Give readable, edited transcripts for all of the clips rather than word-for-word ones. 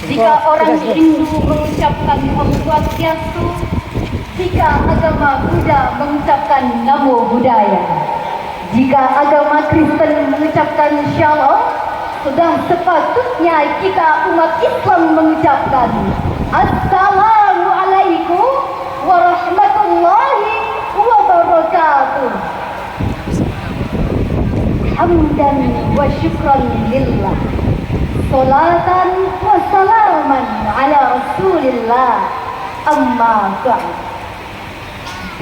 Jika orang Hindu mengucapkan Om Swastiastu, jika agama Buddha mengucapkan Namo Buddhaya, jika agama Kristen mengucapkan Shalom, sudah sepatutnya kita umat Islam mengucapkan Assalamualaikum warahmatullahi wabarakatuh. Hamdan wa syukran lillah, salatan wa salaman ala rasulillah, amma ba'd.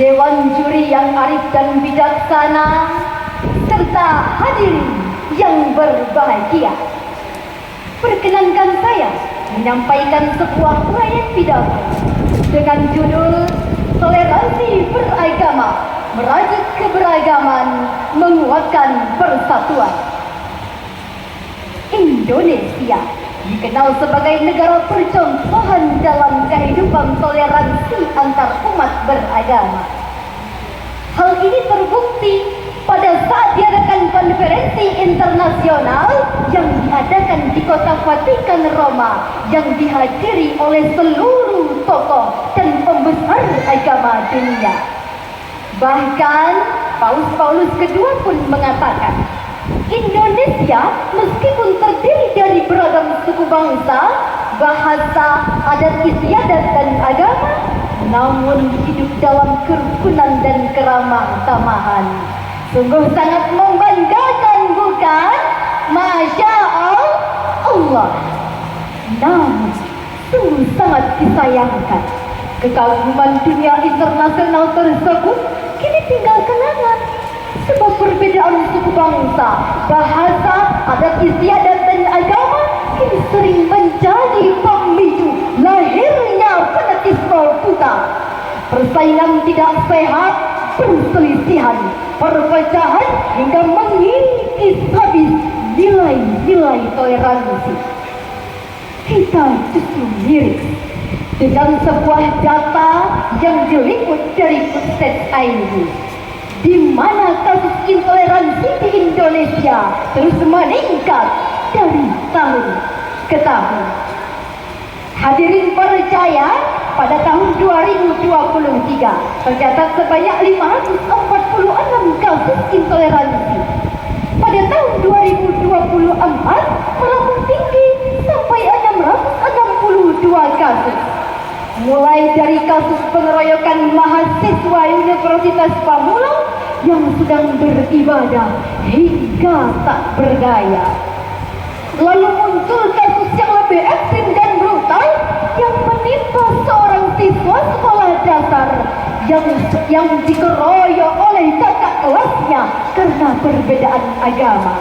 Dewan juri yang arif dan bijaksana, serta hadirin yang berbahagia, perkenankan saya menyampaikan sebuah uraian pidato dengan judul Toleransi Beragama, Merajut Keberagaman, Menguatkan Persatuan. Indonesia dikenal sebagai negara percontohan dalam kehidupan toleransi antar umat beragama. Hal ini terbukti pada saat diadakan konferensi internasional yang diadakan di kota Vatikan, Roma, yang dihadiri oleh seluruh tokoh dan pembesar agama dunia. Bahkan Paus kedua pun mengatakan, Indonesia meskipun terdiri dari beragam suku bangsa, bahasa, adat istiadat dan agama, namun hidup dalam kerukunan dan keramah tamahan. Sungguh sangat membanggakan, bukan? Masya Allah. Namun sungguh sangat disayangkan, kekaguman dunia internasional tersebut kini tinggal kenangan. Sebab perbedaan suku bangsa, bahasa, adat istiadat dan agama kini sering menjadi pemicu lahirnya fanatisme buta, persaingan tidak sehat, perselisihan, perpecahan hingga mengikis habis nilai-nilai toleransi. Kita justru mirip dengan sebuah data yang diliput dari Pusat.id, di mana kasus intoleransi di Indonesia terus meningkat dari tahun ke tahun. Hadirin percaya, pada tahun 2023 tercatat sebanyak 546 kasus intoleransi. Pada tahun 2024 melambung tinggi sampai 662 kasus. Mulai dari kasus pengeroyokan mahasiswa Universitas Pamulang yang sedang beribadah hingga tak berdaya. Lalu muncul kasus yang lebih ekstrim dan brutal yang menimpa seorang siswa sekolah dasar yang dikeroyok oleh kakak kelasnya karena perbedaan agama.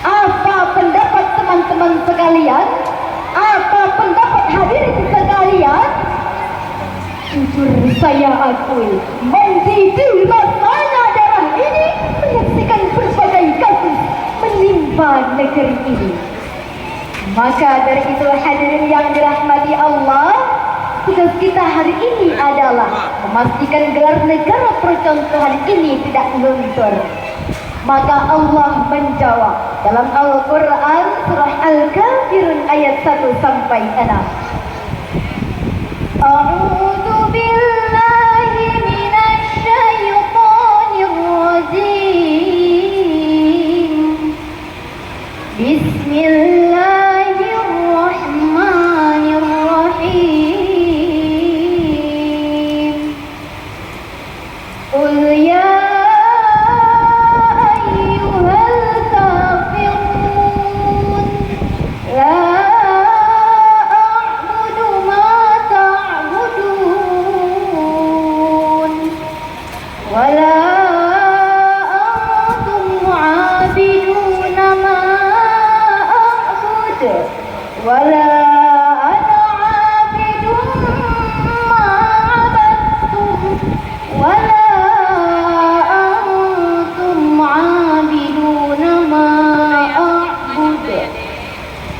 Apa pendapat teman-teman sekalian? Apa pendapat hadirin sekalian? Jujur saya akui, mendidih rasanya darah ini menyaksikan berbagai kasus menimpa negeri ini. Maka dari itu hadirin yang dirahmati Allah, tugas kita hari ini adalah memastikan gelar negara percontohan ini tidak luntur. Maka Allah menjawab dalam Al-Quran surah Al-Kafirun ayat 1 sampai 6. A'udzu billahi minasy syaithanir rajim. Bismillahirrahmanirrahim. Qul ya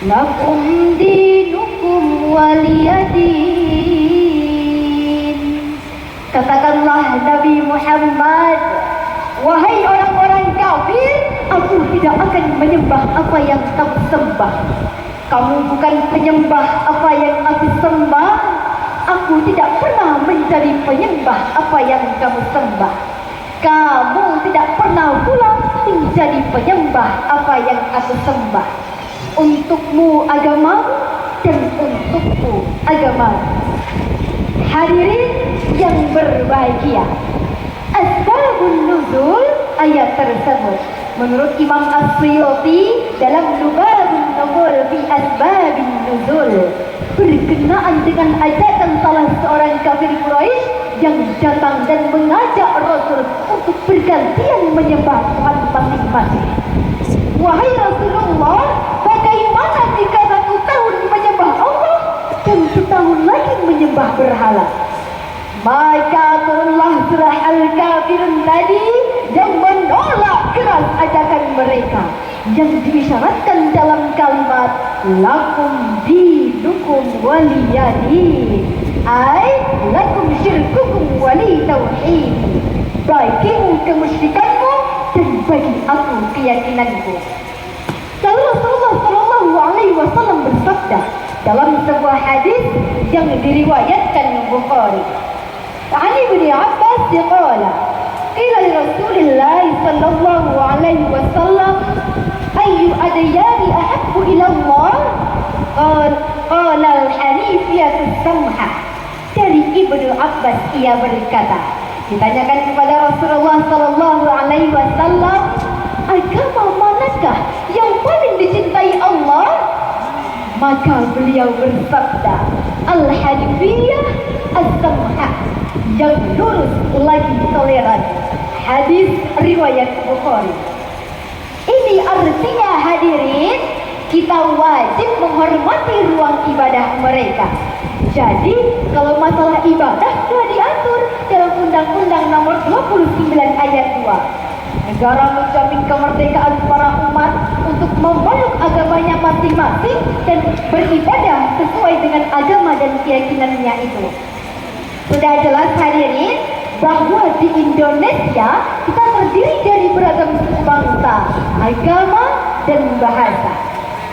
lakum dinukum waliyadin. Katakanlah Nabi Muhammad, wahai orang-orang kafir, aku tidak akan menyembah apa yang kamu sembah. Kamu bukan penyembah apa yang aku sembah. Aku tidak pernah menjadi penyembah apa yang kamu sembah. Kamu tidak pernah pula menjadi penyembah apa yang aku sembah. Untukmu agama dan untukku agama. Hadirin yang berbahagia, asbabun nuzul ayat tersebut menurut Imam As-Suyuti dalam Lubabun Nuzul fi Asbabin Nuzul berkenaan dengan ajakan salah seorang kafir Quraisy yang datang dan mengajak Rasul untuk bergantian menyembah Tuhan masing-masing. Wahai Rasulullah, bagaimana jika 1 tahun menyembah Allah dan setahun lagi menyembah berhala? Maka turunlah surah Al-Kafirun tadi yang menolak keras ajakan mereka, yang diisyaratkan dalam kalimat lakum dinukum waliyadin, ay lakum syirkukum wali tauhid, bagimu kemusyrikanmu dan bagi aku keyakinanku. Lalu Rasulullah SAW bersabda dalam sebuah hadis yang diriwayatkan Bukhari, عن ابن عباس قال قيل لرسول الله صلى الله عليه وسلم أي أديان أحب إلى الله قال الحنيفية السمحة. Dari Ibnu Abbas ia berkata, ditanyakan kepada Rasulullah sallallahu alaihi wasallam, agama manakah yang paling dicintai Allah? Maka beliau bersabda, Al-Hanifiyah As-Samhah, yang lurus lagi toleran. Hadis riwayat Bukhari. Ini artinya hadirin, kita wajib menghormati ruang ibadah mereka. Jadi kalau masalah ibadah sudah diatur dalam Undang-Undang Nomor 29 Ayat 2. Negara menjamin kemerdekaan para umat untuk memeluk agamanya masing-masing dan beribadah sesuai dengan agama dan keyakinannya itu. Sudah jelas hadirin bahwa di Indonesia kita terdiri dari beragam suku bangsa, agama dan bahasa.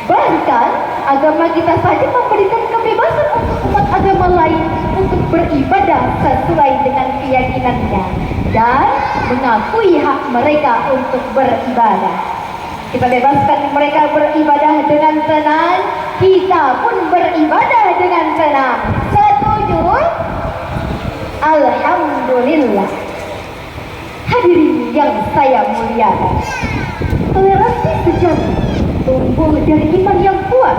Bahkan agama kita saja memberikan kebebasan untuk umat agama lain untuk beribadah sesuai dengan keyakinannya dan mengakui hak mereka untuk beribadah. Kita bebaskan mereka beribadah dengan tenang, kita pun beribadah dengan tenang. Setuju? Alhamdulillah. Hadirin yang saya muliakan, toleransi sejati tumbuh dari iman yang kuat.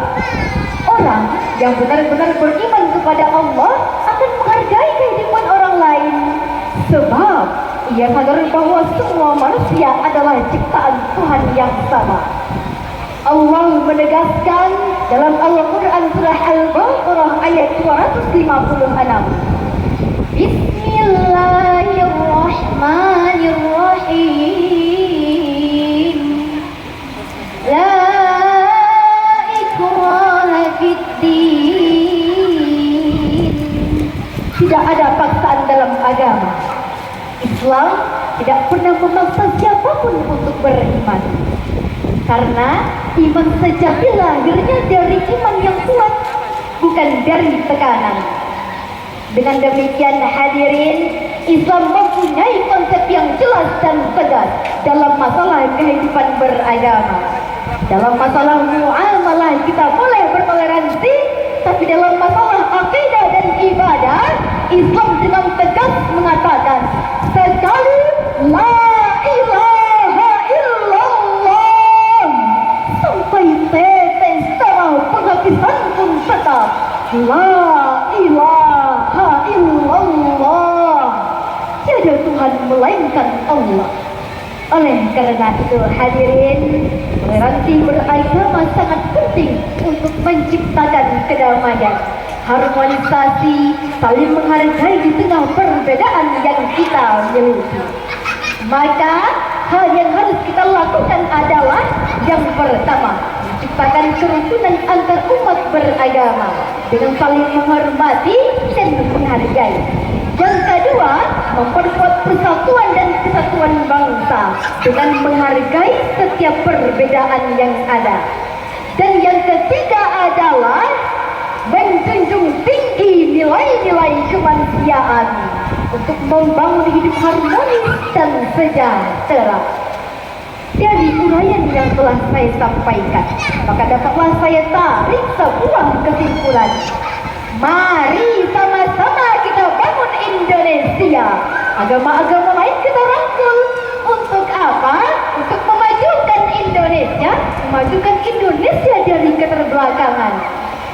Orang yang benar-benar beriman kepada Allah akan menghargai kehidupan orang lain, sebab ia sadar bahwa semua manusia adalah ciptaan Tuhan yang sama. Allah menegaskan dalam Al-Quran surah Al-Baqarah ayat 256, Bismillahirrahmanirrahim. La ikraha fid-din. Tidak ada paksaan dalam agama. Islam tidak pernah memaksa siapapun untuk beriman. Karena iman sejati lahirnya dari iman yang kuat, bukan dari tekanan. Dengan demikian hadirin, Islam mempunyai konsep yang jelas dan tegas dalam masalah kehidupan beragama. Dalam masalah muamalah kita boleh bertoleransi, tapi dalam masalah akidah dan ibadah, Islam dengan tegas mengatakan sekali la ilaha illallah sampai tetes darah penghabisan pun tetap la ilaha illallah, tiada Tuhan melainkan Allah. Oleh karena itu hadirin, toleransi beragama sangat penting untuk menciptakan kedamaian, harmonisasi, saling menghargai di tengah perbedaan yang kita miliki. Maka hal yang harus kita lakukan adalah yang pertama, menciptakan kerukunan antar umat beragama dengan saling menghormati dan menghargai. Yang kedua, memperkuat persatuan dan kesatuan bangsa dengan menghargai setiap perbedaan yang ada. Dan yang ketiga adalah menjunjung tinggi nilai-nilai kemanusiaan untuk membangun hidup harmonis dan sejahtera. Dari uraian yang telah saya sampaikan, maka dapatlah saya tarik sebuah kesimpulan. Mari sama-sama kita bangun Indonesia. Agama-agama lain kita rangkul. Untuk apa? Untuk memajukan Indonesia, memajukan Indonesia dari keterbelakangan.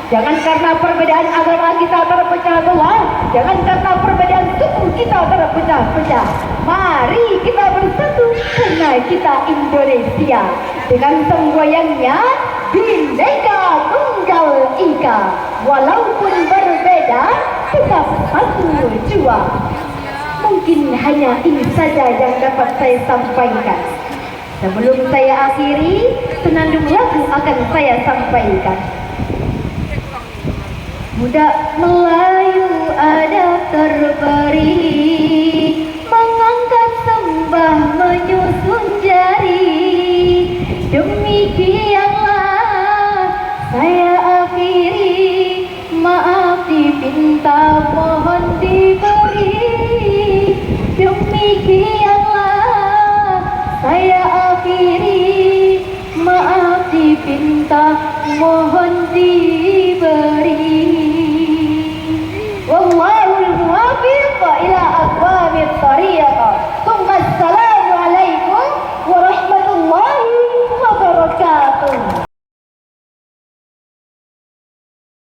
Jangan karena perbedaan agama kita terpecah belah, jangan karena perbedaan suku kita terpecah-pecah. Mari kita bersatu karena kita Indonesia. Dengan semboyannya Bhinneka Tunggal Ika. Walaupun berbeda, tetap satu jua. Mungkin hanya ini saja yang dapat saya sampaikan. Sebelum saya akhiri, senandung lagu akan saya sampaikan. Budak Melayu ada terberi, mengangkat sembah menyusun jari. Demikianlah saya akhiri, maaf dipinta mohon diberi. Demikian